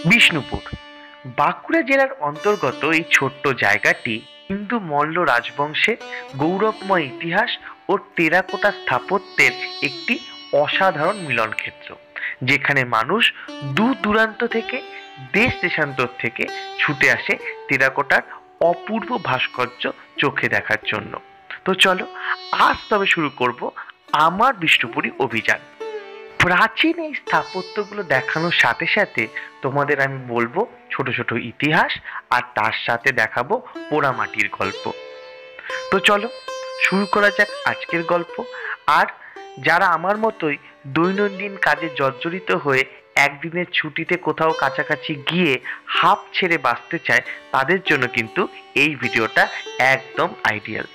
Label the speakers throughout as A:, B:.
A: বিষ্ণুপুর বাঁকুড়া জেলার অন্তর্গত এই ছোট্ট জায়গাটি হিন্দু মল্ল রাজবংশের গৌরবময় ইতিহাস ও টেরাকোটা স্থাপত্যের একটি অসাধারণ মিলন ক্ষেত্র, যেখানে মানুষ দূর দূরান্ত থেকে, দেশ দেশান্তর থেকে ছুটে আসে টেরাকোটার অপূর্ব ভাস্কর্য চোখে দেখার জন্য। তো চলো আজ তবে শুরু করব আমার বিষ্ণুপুরী অভিযান। প্রাচীন এই স্থাপত্যগুলো দেখানোর সাথে সাথে তোমাদের আমি বলবো ছোট ছোট ইতিহাস, আর তার সাথে দেখাবো পোড়ামাটির গল্প। তো চলো শুরু করা যাক আজকের গল্প। আর যারা আমার মতোই দৈনন্দিন কাজে জর্জরিত হয়ে একদিনের ছুটিতে কোথাও কাছাকাছি গিয়ে হাঁপ ছেড়ে বাঁচতে চায়, তাদের জন্য কিন্তু এই ভিডিওটা একদম আইডিয়াল।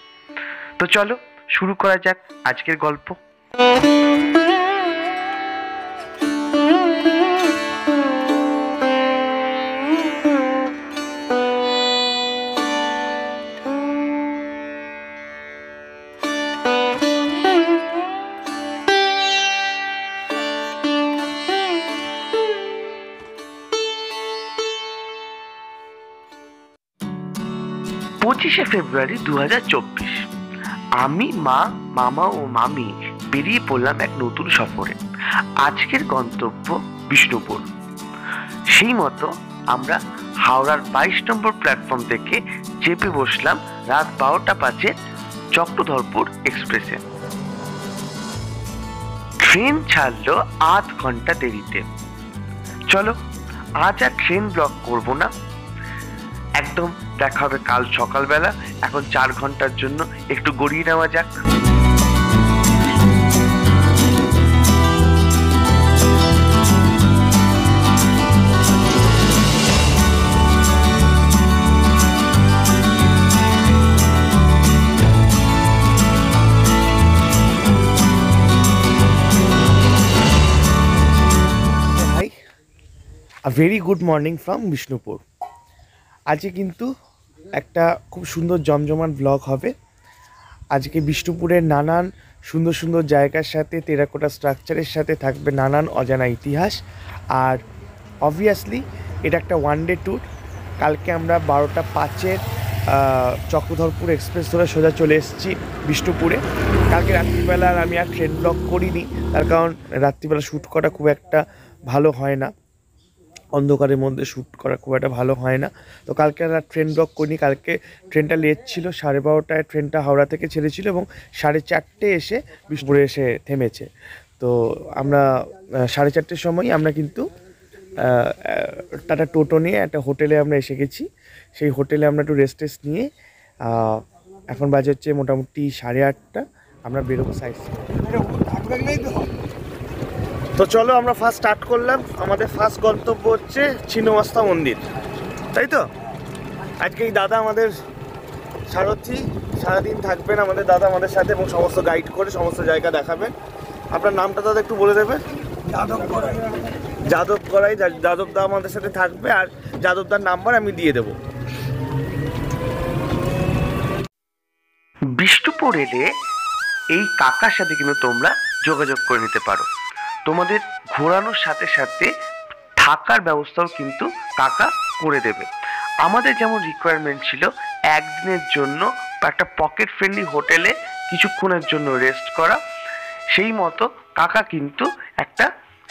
A: তো চলো শুরু করা যাক আজকের গল্প। 25শে ফেব্রুয়ারি 2024, আমি, মা, মামা ও মামি বেরিয়ে পড়লাম এক নতুন সফরে। আজকের গন্তব্য বিষ্ণুপুর। সেই মতো আমরা হাওড়ার 22 নম্বর প্ল্যাটফর্ম থেকে চেপে বসলাম রাত 12টা 5 চক্রধরপুর এক্সপ্রেসে। ট্রেন ছাড়লো আধ ঘন্টা দেরিতে। চলো আজ আর ট্রেন ব্লক করব না, একদম দেখা হবে কাল সকালবেলা। এখন 4 ঘন্টার জন্য একটু গড়িয়ে নেওয়া যাক। A very good morning from Bishnupur. আজকে কিন্তু একটা খুব সুন্দর জমজমাট ব্লগ হবে। আজকে বিষ্ণুপুরের নানান সুন্দর সুন্দর জায়গার সাথে, টেরাকোটা স্ট্রাকচারের সাথে থাকবে নানান অজানা ইতিহাস। আর অবভিয়াসলি এটা একটা ওয়ান ডে ট্যুর। কালকে আমরা 12টা 5 চক্রধরপুর এক্সপ্রেস ধরে সোজা চলে এসেছি বিষ্ণুপুরে। কালকে রাত্রিবেলা আমি আর ট্রেন ব্লগ করিনি, তার কারণ রাত্রিবেলা শ্যুট করা খুব একটা ভালো হয় না, অন্ধকারের মধ্যে শ্যুট করা খুব একটা ভালো হয় না। তো কালকে আর ট্রেন ব্লক করিনি। কালকে ট্রেনটা লেট ছিল, 12:30টায় ট্রেনটা হাওড়া থেকে ছেড়েছিল এবং 4:30 এসে বিষ্ণুপুরে এসে থেমেছে। তো আমরা 4:30টার সময়ই আমরা কিন্তু টাটা টোটো নিয়ে একটা হোটেলে আমরা এসে গেছি। সেই হোটেলে আমরা একটু রেস্ট নিয়ে এখন বাজে হচ্ছে মোটামুটি 8:30। আমরা বেরোবো সাইড। তো চলো আমরা ফার্স্ট স্টার্ট করলাম। আমাদের ফার্স্ট গন্তব্য হচ্ছে ছিন্নমস্তা মন্দির, তাই তো? আজকে এই দাদা আমাদের সারথি, সারাদিন থাকবেন আমাদের দাদা আমাদের সাথে এবং সমস্ত গাইড করে সমস্ত জায়গা দেখাবেন। আপনার নামটা দাদা একটু বলে দেবে? যাদব গড়াই। যাদব দা আমাদের সাথে থাকবে, আর যাদব দার নাম্বার আমি দিয়ে দেবো। বিষ্ণুপুর এলে এই কাকার সাথে কিন্তু তোমরা যোগাযোগ করে নিতে পারো। তোমাদের ঘোরানোর সাথে সাথে থাকার ব্যবস্থাও কিন্তু কাকা করে দেবে। আমাদের যেমন রিকোয়ারমেন্ট ছিল একদিনের জন্য একটা পকেট ফ্রেন্ডলি হোটেলে কিছুক্ষণের জন্য রেস্ট করা, সেই মতো কাকা কিন্তু একটা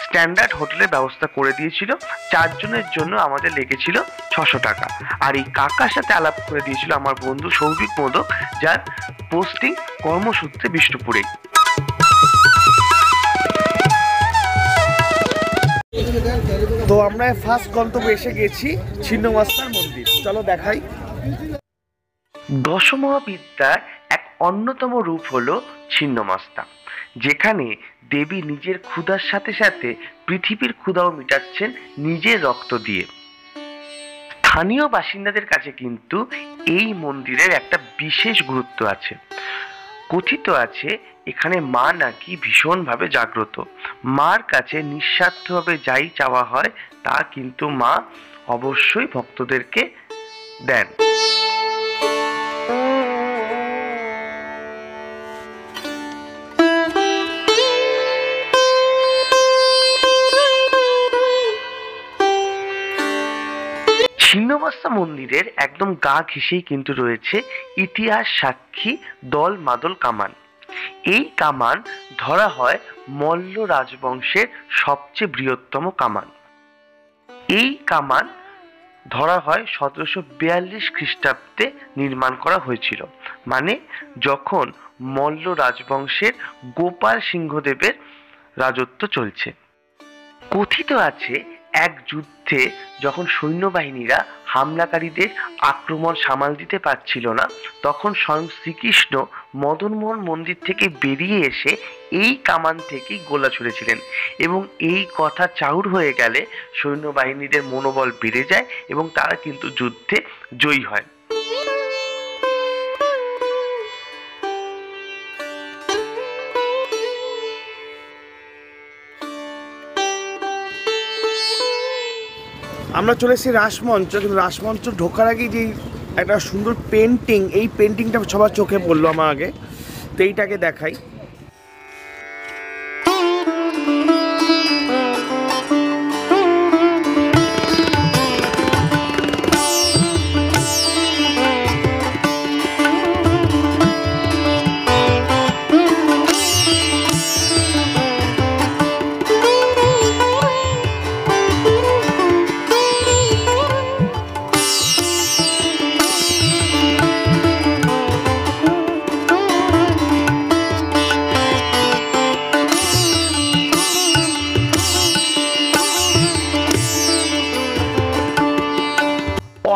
A: স্ট্যান্ডার্ড হোটেলের ব্যবস্থা করে দিয়েছিল। 4 জনের জন্য আমাদের লেগেছিল 600 টাকা। আর এই কাকার সাথে আলাপ করে দিয়েছিল আমার বন্ধু সৌভিক মোদক, যার পোস্টিং কর্মসূত্রে বিষ্ণুপুরেই। তো আমরা ফার্স্ট গন্তব্যে এসে গেছি ছিন্নমস্তার মন্দির। চলো দেখাই। দশমহাবিদ্যার এক অন্যতম রূপ হলো ছিন্নমস্তা, যেখানে দেবী নিজের ক্ষুধার সাথে সাথে পৃথিবীর ক্ষুধাও মিটাচ্ছেন নিজের রক্ত দিয়ে। স্থানীয় বাসিন্দাদের কাছে কিন্তু এই মন্দিরের একটা বিশেষ গুরুত্ব আছে। কথিত আছে এখানে মা নাকি ভীষণভাবে জাগ্রত। মার কাছে নিঃস্বার্থভাবে যাই চাওয়া হয় তা কিন্তু মা অবশ্যই ভক্তদেরকে দেন। ছিন্নমস্তা মন্দিরের একদম গা ঘেঁষেই কিন্তু রয়েছে ইতিহাস সাক্ষী দল মাদল কামান। এই কামান ধরা হয় মল্ল রাজবংশের সবচেয়ে বৃহত্তম কামান। এই কামান ধরা হয় 1742 খ্রিস্টাব্দে নির্মাণ করা হয়েছিল, মানে যখন মল্ল রাজবংশের গোপাল সিংহদেবের রাজত্ব চলছে। কথিত আছে এক যুদ্ধে যখন সৈন্যবাহিনীরা হামলাকারীদের আক্রমণ সামাল দিতে পারছিল না, তখন স্বয়ং শ্রীকৃষ্ণ মদনমোহন মন্দির থেকে বেরিয়ে এসে এই কামান থেকেই গোলা ছুড়েছিলেন, এবং এই কথা চাউর হয়ে গেলে সৈন্যবাহিনীদের মনোবল বেড়ে যায় এবং তারা কিন্তু যুদ্ধে জয়ী হয়।
B: আমরা চলে এসেছি রাসমঞ্চ, কিন্তু রাসমঞ্চ ঢোকার আগে যে একটা সুন্দর পেন্টিং, এই পেন্টিংটা সবার চোখে পড়লো আমার আগে, তো এইটাকে দেখাই।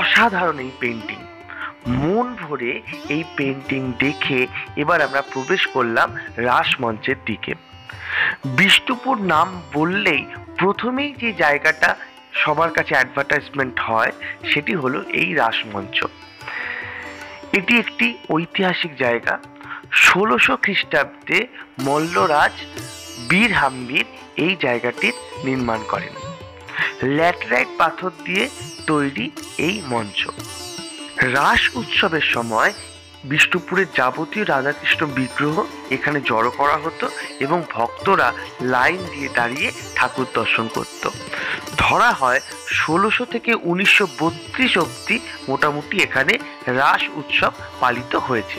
A: অসাধারণ এই পেন্টিং, মন ভরে এই পেন্টিং দেখে এবার আমরা প্রবেশ করলাম রাসমঞ্চের দিকে। বিষ্ণুপুর নাম বললেই প্রথমেই যে জায়গাটা সবার কাছে অ্যাডভার্টাইজমেন্ট হয় সেটি হলো এই রাসমঞ্চ। এটি একটি ঐতিহাসিক জায়গা। 1600 খ্রিস্টাব্দে মল্লরাজ বীর হাম্বির এই জায়গাটির নির্মাণ করেন। ল্যাটেরাইট পাথর দিয়ে তৈরি এই মঞ্চ। রাস উৎসবের সময় বিষ্ণুপুরের যাবতীয় রাধাকৃষ্ণ বিগ্রহ এখানে জড়ো করা হতো এবং ভক্তরা লাইন দিয়ে দাঁড়িয়ে ঠাকুর দর্শন করত। ধরা হয় 1600 থেকে 1932 অবধি মোটামুটি এখানে রাস উৎসব পালিত হয়েছে।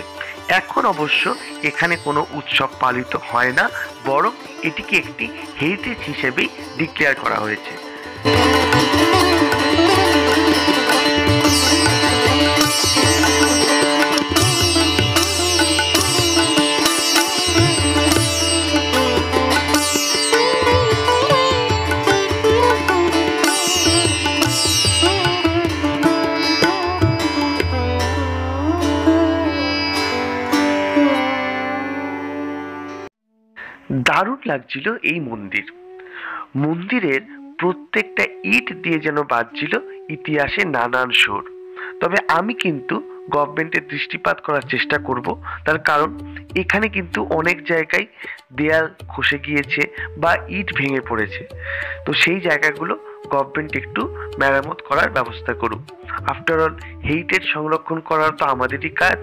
A: এখন অবশ্য এখানে কোনো উৎসব পালিত হয় না, বরং এটিকে একটি হেরিটেজ হিসেবেই ডিক্লেয়ার করা হয়েছে। দারুণ লাগছিল এই মন্দির। মন্দিরের প্রত্যেকটা ইট দিয়ে যেন বাজছিল ইতিহাসে নানান সুর। তবে আমি কিন্তু গভর্নমেন্টের দৃষ্টিপাত করার চেষ্টা করব, তার কারণ এখানে কিন্তু অনেক জায়গায় দেয়াল খসে গিয়েছে বা ইট ভেঙে পড়েছে, তো সেই জায়গাগুলো গভর্নমেন্ট একটু মেরামত করার ব্যবস্থা করুক। আফটার অল হেরিটেজ সংরক্ষণ করার তো আমাদেরই কাজ।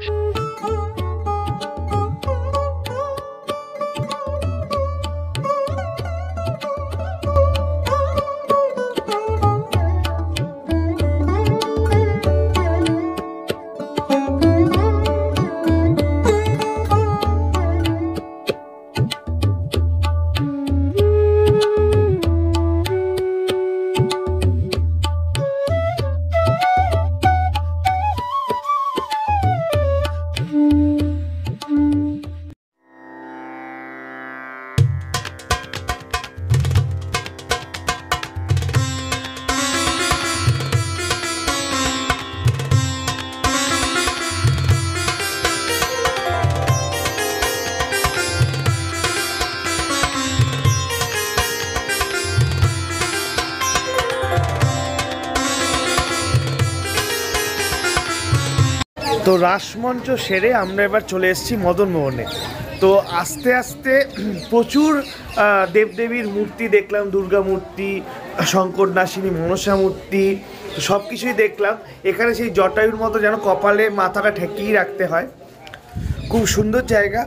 B: তো রাসমঞ্চ সেরে আমরা এবার চলে এসেছি মদনমোহনে। তো আস্তে আস্তে প্রচুর দেবদেবীর মূর্তি দেখলাম, দুর্গা মূর্তি, শঙ্কর নাসিনী মনসা মূর্তি, সব কিছুই দেখলাম। এখানে সেই জটায়ুর মতো যেন কপালে মাথাটা ঠেকিয়ে রাখতে হয়, খুব সুন্দর জায়গা।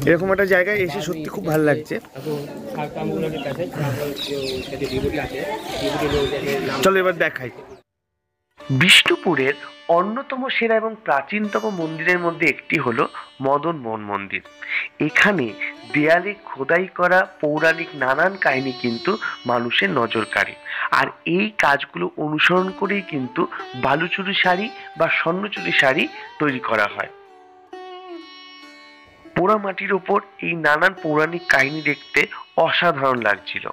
B: এরকম একটা জায়গায় এসে সত্যি খুব ভালো লাগছে। চলো এবার দেখাই।
A: বিষ্ণুপুরের অন্যতম সেরা এবং প্রাচীনতম মন্দিরের মধ্যে একটি হলো মদন মোহন মন্দির। এখানে দেয়ালে খোদাই করা পৌরাণিক নানান কাহিনী কিন্তু মানুষের নজর কাড়ে। আর এই কাজগুলো অনুসরণ করেই কিন্তু বালুচুরি শাড়ি বা স্বর্ণচুরি শাড়ি তৈরি করা হয়। পোড়ামাটির ওপর এই নানান পৌরাণিক কাহিনী দেখতে অসাধারণ লাগছিল।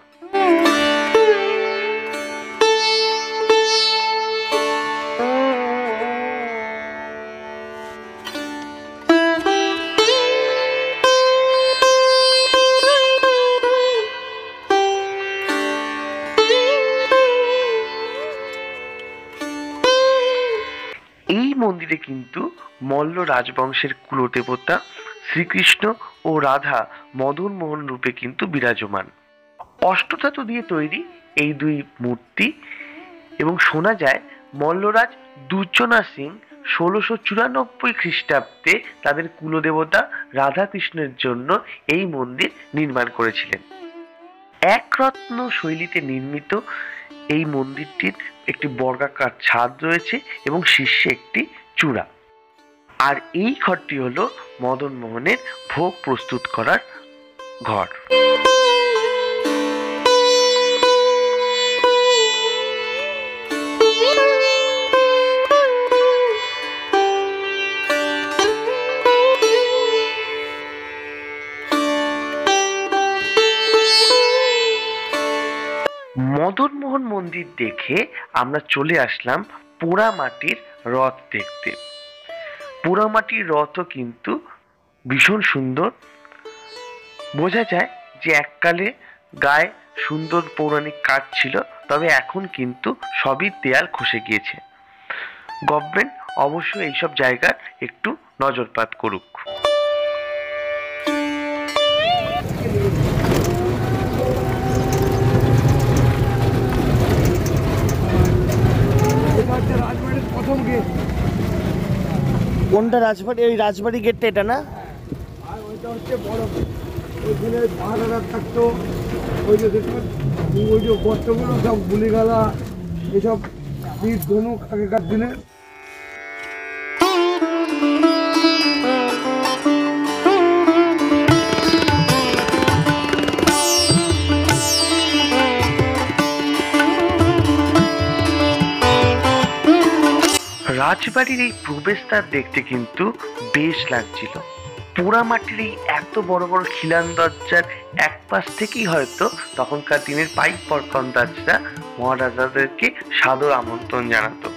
A: এই মন্দিরে কিন্তু মল্ল রাজবংশের কুলদেবতা শ্রীকৃষ্ণ ও রাধা মদন মোহন রূপে কিন্তু বিরাজমান। অষ্টধাতু দিয়ে তৈরি এই দুই মূর্তি এবং শোনা যায় মল্লরাজ দুর্জনা সিং 1694 খ্রিস্টাব্দে তাদের কুলদেবতা রাধা কৃষ্ণের জন্য এই মন্দির নির্মাণ করেছিলেন। একরত্ন শৈলীতে নির্মিত এই মন্দিরটির একটি বর্গাকার ছাদ রয়েছে এবং শীর্ষে একটি চূড়া। আর এই ঘরটি হলো মদন মোহনের ভোগ প্রস্তুত করার ঘর। মদন মোহন মন্দির দেখে আমরা চলে আসলাম পোড়ামাটির রথ দেখতে। পোড়ামাটির রথও কিন্তু ভীষণ সুন্দর। বোঝা যায় যে এককালে গায়ে সুন্দর পৌরাণিক কাজ ছিল, তবে এখন কিন্তু সবই দেয়াল খসে গিয়েছে। গভর্নমেন্ট অবশ্যই এইসব জায়গার একটু নজরপাত করুক।
B: কোনটা রাজবাড়ি? এই রাজবাড়ি গেটটা এটা না?
C: আর ওইটা হচ্ছে বড় গেট। ওইখানে পাহাড়ারা থাকতো, ওই যে গর্তগুলো সব গুলিগালা এসব তীর ধনুক আগেকার দিনে।
A: রাজবাড়ির এই প্রবেশদ্বার দেখতে কিন্তু বেশ লাগছিল। পোড়ামাটির এই এত বড় বড় খিলান দরজার এক পাশ থেকেই হয়তো তখনকার দিনের পাইক পরকন্দাজরা মহারাজাদেরকে সাদর আমন্ত্রণ জানাতো।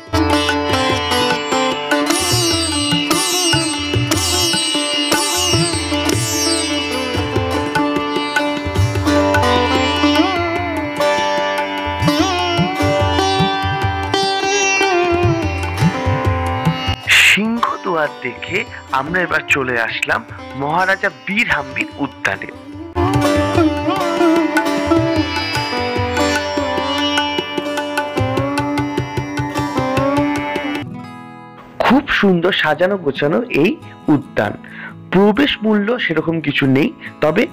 A: সিংহদুয়ার দেখে আমরা এবার চলে আসলাম মহারাজা বীর হাম্বির উদ্যানে। খুব সুন্দর সাজানো গোছানো এই উদ্যান। প্রবেশ মূল্য সেরকম কিছু নেই, তবে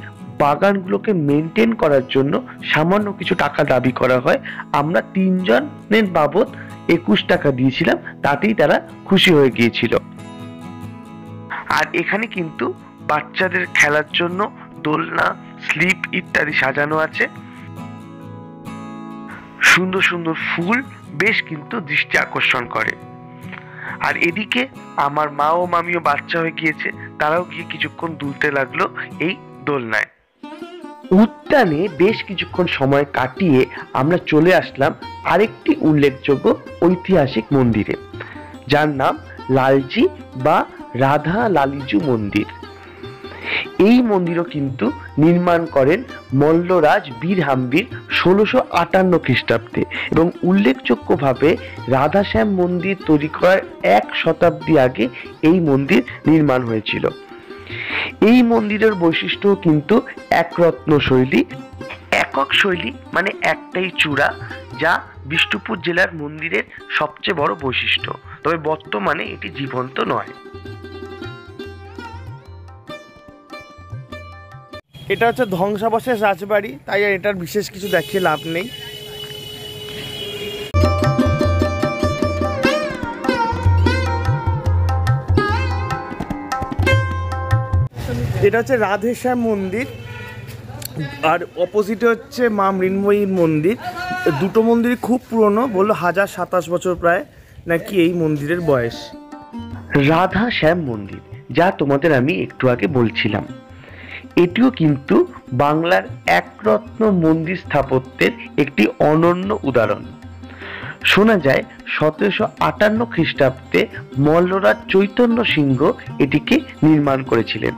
A: বাগানগুলোকে মেনটেন করার জন্য সামান্য কিছু টাকা দাবি করা হয়। আমরা 3 জনের বাবদ 21 টাকা দিয়েছিলাম, তাতেই তারা খুশি হয়ে গিয়েছিল। আর এখানে কিন্তু বাচ্চাদের খেলার জন্য দোলনা, স্লিপ ইত্যাদি সাজানো আছে। সুন্দর সুন্দর ফুল বেশ কিন্তু দৃষ্টি আকর্ষণ করে। আর এদিকে আমার মা ও মামিও বাচ্চা হয়ে গিয়েছে, তারাও গিয়ে কিছুক্ষণ দুলতে লাগলো এই দোলনায়। উদ্যানে বেশ কিছুক্ষণ সময় কাটিয়ে আমরা চলে আসলাম আরেকটি উল্লেখযোগ্য ঐতিহাসিক মন্দিরে, যার নাম লালজি বা রাধা লালিজু মন্দির। এই মন্দিরও কিন্তু নির্মাণ করেন মল্লরাজ বীর হাম্বির 1658 খ্রিস্টাব্দে এবং উল্লেখযোগ্যভাবে রাধাশ্যাম মন্দির তৈরি করার 1 শতাব্দী আগে এই মন্দির নির্মাণ হয়েছিল। এই মন্দিরের বৈশিষ্ট্য কিন্তু একরত্ন শৈলী। একক শৈলী মানে একটাই চূড়া, যা বিষ্ণুপুর জেলার মন্দিরের সবচেয়ে বড় বৈশিষ্ট্য, তবে বর্তমানে এটি জীবন্ত নয়।
B: এটা হচ্ছে ধ্বংসাবশেষ রাজবাড়ি, তাই আর এটার বিশেষ কিছু দেখিয়ে লাভ নেই। এটা হচ্ছে রাধেশ্যাম মন্দির, আর অপোজিটে হচ্ছে মা মৃন্ময়ীর মন্দির। দুটো মন্দিরই খুব পুরনো, বললো 1027 বছর প্রায় নাকি এই মন্দিরের বয়স।
A: রাধা শ্যাম মন্দির, যা তোমাদের আমি একটু আগে বলছিলাম, এটিও কিন্তু বাংলার একরত্ন মন্দির স্থাপত্যের একটি অনন্য উদাহরণ। শোনা যায় 1758 খ্রিস্টাব্দে মল্লরাজ চৈতন্য সিংহ এটিকে নির্মাণ করেছিলেন।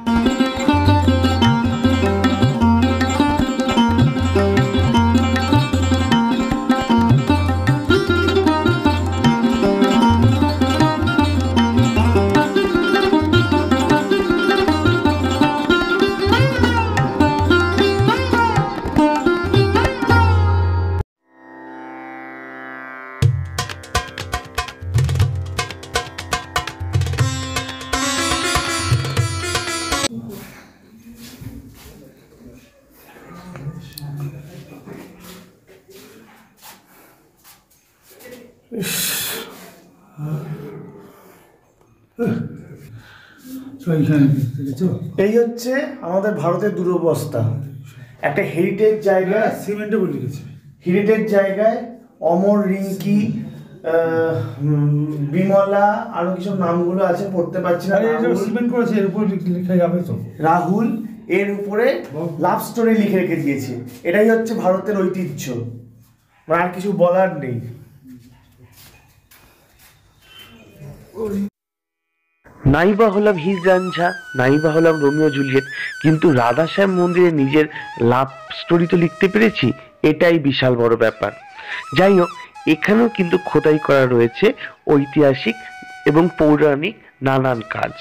B: এই হচ্ছে আমাদের ভারতের দুরবস্থা। একটা হেরিটেজ জায়গায়
C: সিমেন্টে বলে গেছে,
B: হেরিটেজ জায়গায় অমর, রিঙ্কি, বিমলা, আরো কিছু নামগুলো আছে পড়তে পারছি না।
C: সিমেন্ট করেছে, এর উপর লেখা যাবে তো
B: রাহুল, এর উপরে লাভ স্টোরি লিখে রেখে দিয়েছে। এটাই হচ্ছে ভারতের ঐতিহ্য, আর কিছু বলার নেই।
A: নাইবা হলাম হিজরাঞ্ঝা, নাইবা হলাম রোমিও জুলিয়েট, কিন্তু রাধাশ্যাম মন্দিরে নিজের লাভ স্টোরি তো লিখতে পেরেছি, এটাই বিশাল বড় ব্যাপার। যাই হোক, এখানেও কিন্তু খোদাই করা রয়েছে ঐতিহাসিক এবং পৌরাণিক নানান কাজ,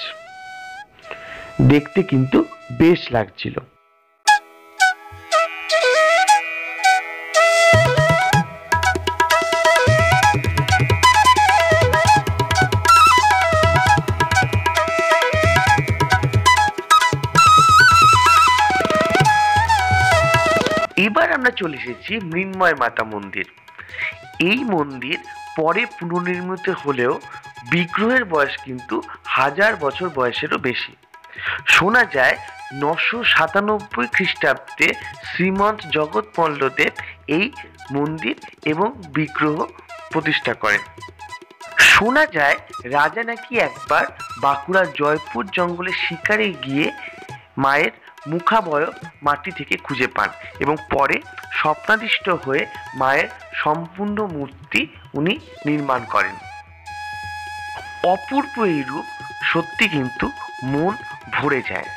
A: দেখতে কিন্তু বেশ লাগছিল। এবার আমরা চলে এসেছি মৃন্ময় মাতা মন্দির। এই মন্দির পরে পুনর্নির্মিত হলেও বিগ্রহের বয়স কিন্তু 1000 বছর বয়সেরও বেশি। শোনা যায় 997 খ্রিস্টাব্দে শ্রীমন্ত জগৎ মল্লদেব এই মন্দির এবং বিগ্রহ প্রতিষ্ঠা করেন। শোনা যায় রাজা নাকি একবার বাঁকুড়ার জয়পুর জঙ্গলে শিকারে গিয়ে মায়ের মুখাবয়ব মাটি থেকে খুঁজে পান এবং পরে স্বপ্নাদিষ্ট হয়ে মায়ের সম্পূর্ণ মূর্তি উনি নির্মাণ করেন। অপূর্ব এই রূপ সত্যি কিন্তু মন ভরে যায়।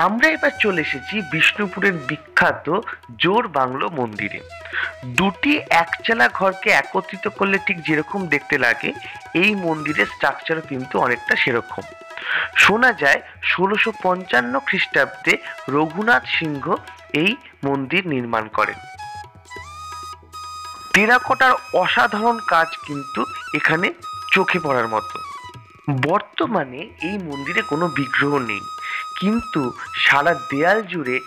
A: আমরা এবার চলে এসেছি বিষ্ণুপুরের বিখ্যাত জোর বাংলো মন্দিরে। দুটি একচালা ঘরকে একত্রিত করলে ঠিক যেরকম দেখতে লাগে, এই মন্দিরের স্ট্রাকচারও কিন্তু অনেকটা সেরকম। শোনা যায় 1655 খ্রিস্টাব্দে রঘুনাথ সিংহ এই মন্দির নির্মাণ করেন। টেরাকোটার অসাধারণ কাজ কিন্তু এখানে চোখে পড়ার মতো। বর্তমানে এই মন্দিরে কোনো বিগ্রহ নেই, কিন্তু সারা দেয়াল জুড়ে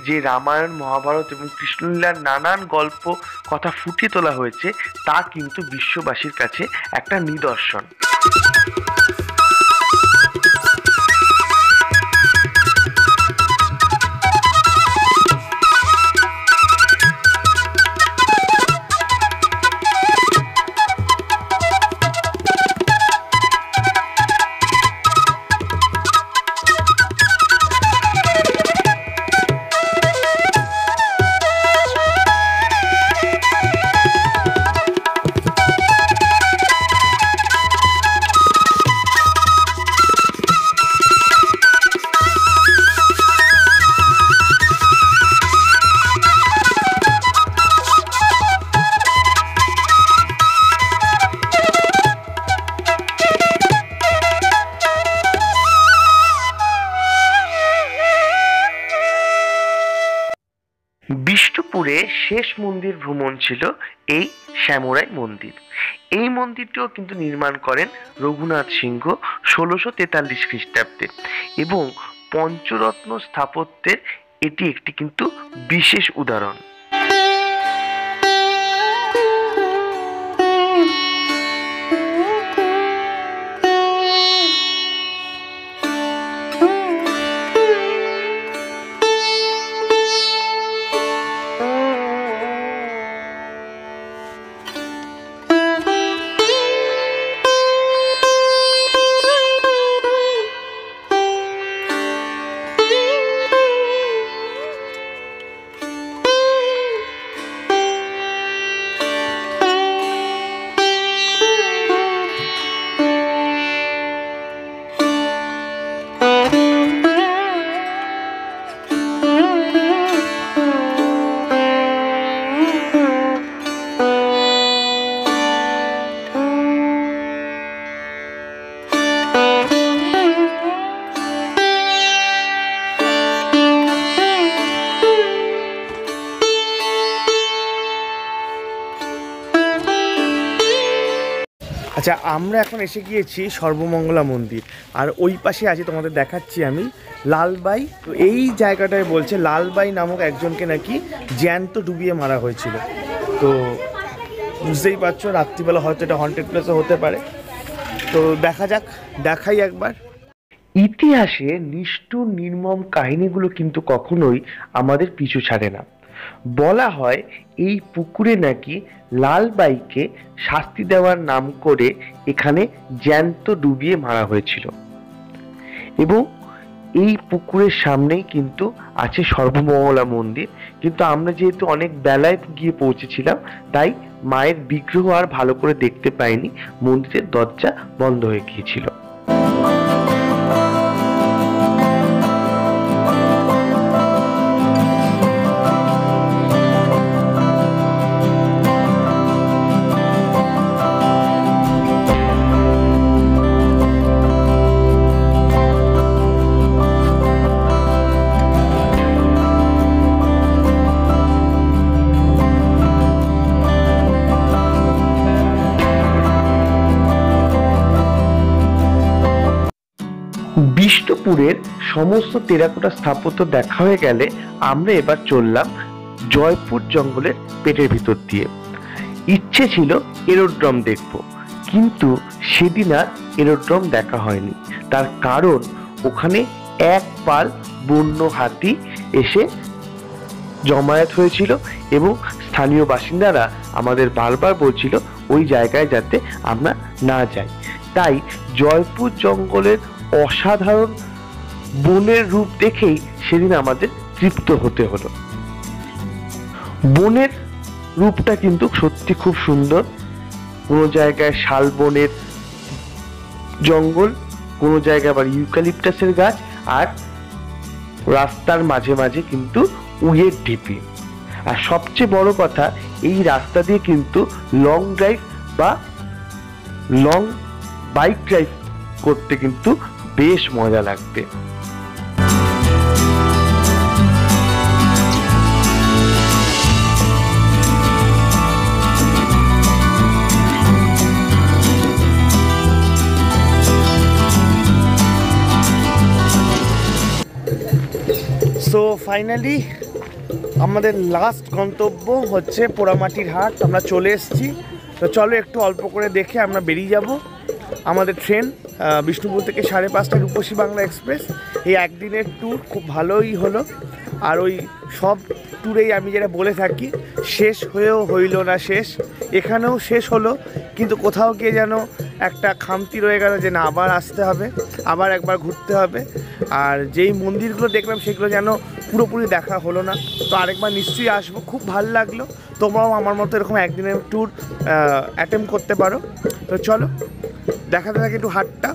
A: যে রামায়ণ, মহাভারত এবং কৃষ্ণলীলার নানান গল্প কথা ফুটিয়ে তোলা হয়েছে তা কিন্তু বিশ্ববাসীর কাছে একটা নিদর্শন। বিষ্ণুপুরে শেষ মন্দির ভ্রমণ ছিল এই শ্যামরাই মন্দির। এই মন্দিরটিও কিন্তু নির্মাণ করেন রঘুনাথ সিংহ 1643 খ্রিস্টাব্দে এবং পঞ্চরত্ন স্থাপত্যের এটি একটি কিন্তু বিশেষ উদাহরণ।
B: আচ্ছা, আমরা এখন এসে গিয়েছি সর্বমঙ্গলা মন্দির, আর ওই পাশে আছে, তোমাদের দেখাচ্ছি আমি, লালবাই। তো এই জায়গাটায় বলছে লালবাই নামক একজনকে নাকি জ্যান্ত ডুবিয়ে মারা হয়েছিল। তো বুঝতেই পারছো রাত্রিবেলা হয়তো এটা হন্টেড প্লেসও হতে পারে। তো দেখা যাক, দেখাই একবার।
A: ইতিহাসে নিষ্ঠুর নির্মম কাহিনীগুলো কিন্তু কখনোই আমাদের পিছু ছাড়ে না। বলা হয় এই পুকুরে নাকি লালবাইকে শাস্তি দেওয়ার নাম করে এখানে জ্যান্ত ডুবিয়ে মারা হয়েছিল এবং এই পুকুরের সামনেই কিন্তু আছে সর্বমঙ্গলা মন্দির। কিন্তু আমরা যেহেতু অনেক বেলায় গিয়ে পৌঁছেছিলাম তাই মায়ের বিগ্রহ আর ভালো করে দেখতে পাইনি, মন্দিরের দরজা বন্ধ হয়ে গিয়েছিল। বিষ্ণুপুরের সমস্ত টেরাকোটা স্থাপত্য দেখা হয়ে গেলে আমরা এবার চললাম জয়পুর জঙ্গলের পেটের ভিতর দিয়ে। ইচ্ছে ছিল এরোড্রম দেখব, কিন্তু সেদিন আর এরোড্রম দেখা হয়নি। তার কারণ ওখানে এক পাল বন্য হাতি এসে জমায়েত হয়েছিল এবং স্থানীয় বাসিন্দারা আমাদের বারবার বলছিল ওই জায়গায় যাতে আমরা না যাই। তাই জয়পুর জঙ্গলের অসাধারণ বনের রূপ দেখেই সেদিন আমাদের তৃপ্ত হতে হলো। বনের রূপটা কিন্তু সত্যি খুব সুন্দর। কোনো জায়গায় শাল বনের জঙ্গল, কোনো জায়গায় আবার ইউক্যালিপটাসের গাছ, আর রাস্তার মাঝে মাঝে কিন্তু উইয়ের ঢিপি। আর সবচেয়ে বড় কথা, এই রাস্তা দিয়ে কিন্তু লং ড্রাইভ বা লং বাইক ড্রাইভ করতে কিন্তু বেশ মজা লাগবে।
B: সো ফাইনালি আমাদের লাস্ট গন্তব্য হচ্ছে পোড়ামাটির হাট। আমরা চলে এসেছি। তো চলো একটু অল্প করে দেখে আমরা বেরিয়ে যাব। আমাদের ট্রেন বিষ্ণুপুর থেকে 5:30 রূপসী বাংলা এক্সপ্রেস। এই একদিনের ট্যুর খুব ভালোই হলো। আর ওই সব ট্যুরেই আমি যেটা বলে থাকি, শেষ হয়েও হইল না শেষ। এখানেও শেষ হলো, কিন্তু কোথাও গিয়ে যেন একটা খামতি রয়ে গেল যে না, আবার আসতে হবে, আবার একবার ঘুরতে হবে। আর যেই মন্দিরগুলো দেখলাম সেগুলো যেন পুরোপুরি দেখা হলো না। তো আরেকবার নিশ্চয়ই আসবো, খুব ভালো লাগলো। তোমরাও আমার মতো এরকম একদিনের ট্যুর অ্যাটেম্প করতে পারো। তো চলো দেখাতে থাকে একটু হাটটা।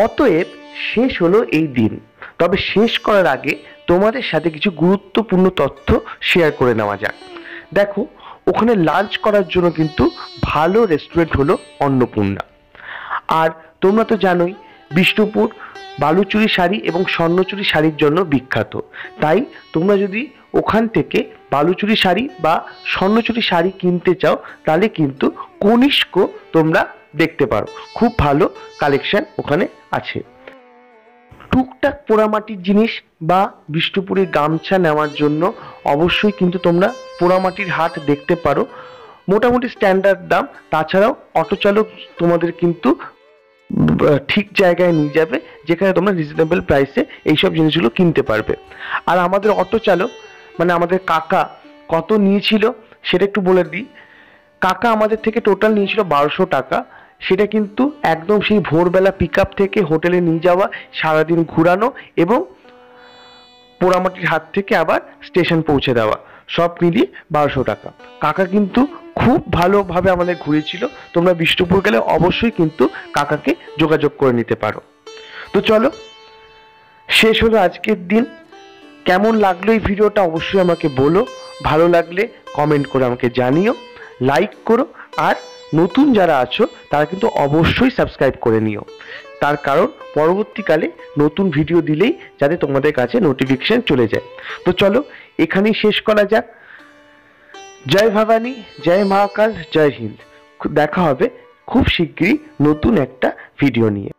A: অতএব শেষ হলো এই দিন। তবে শেষ করার আগে তোমাদের সাথে কিছু গুরুত্বপূর্ণ তথ্য শেয়ার করে নেওয়া যাক। দেখো, ওখানে লাঞ্চ করার জন্য কিন্তু ভালো রেস্টুরেন্ট হলো অন্নপূর্ণা। আর তোমরা তো জানোই বিষ্ণুপুর বালুচুরি শাড়ি এবং স্বর্ণচুরি শাড়ির জন্য বিখ্যাত। তাই তোমরা যদি ওখান থেকে বালুচুরি শাড়ি বা স্বর্ণচুরি শাড়ি কিনতে চাও তাহলে কিন্তু কনিষ্ক তোমরা দেখতে পারো, খুব ভালো কালেকশন ওখানে আছে। টুকটাক পোড়ামাটির জিনিস বা বিষ্ণুপুরের গামছা নেওয়ার জন্য অবশ্যই কিন্তু তোমরা পোড়ামাটির হাট দেখতে পারো, মোটামুটি স্ট্যান্ডার্ড দাম। তাছাড়াও অটো চালক তোমাদের কিন্তু ঠিক জায়গায় নিয়ে যাবে যেখানে তোমরা রিজনেবল প্রাইসে এইসব জিনিসগুলো কিনতে পারবে। আর আমাদের অটো চালক মানে আমাদের কাকা কত নিয়েছিল সেটা একটু বলে দিই। কাকা আমাদের থেকে টোটাল নিয়েছিল 1200 টাকা। সেটা কিন্তু একদম সেই ভোরবেলা পিক আপ থেকে হোটেলে নিয়ে যাওয়া, সারাদিন ঘুরানো এবং পোড়ামাটির হাত থেকে আবার স্টেশন পৌঁছে দেওয়া, সব মিলিয়ে 1200 টাকা। কাকা কিন্তু খুব ভালোভাবে আমাদের ঘুরিয়েছিল। তোমরা বিষ্ণুপুর গেলে অবশ্যই কিন্তু কাকাকে যোগাযোগ করে নিতে পারো। তো চলো, শেষ হলো আজকের দিন। কেমন লাগলো এই ভিডিওটা অবশ্যই আমাকে বলো, ভালো লাগলে কমেন্ট করে আমাকে জানিও, লাইক করো। আর নতুন যারা আছো তারা কিন্তু অবশ্যই সাবস্ক্রাইব করে নিও, তার কারণ পরবর্তীকালে নতুন ভিডিও দিলেই যাতে তোমাদের কাছে নোটিফিকেশন চলে যায়। তো চলো, এখানেই শেষ করা যাক। জয় ভবানী, জয় মহাকাল, জয় হিন্দ। দেখা হবে খুব শীঘ্রই নতুন একটা ভিডিও নিয়ে।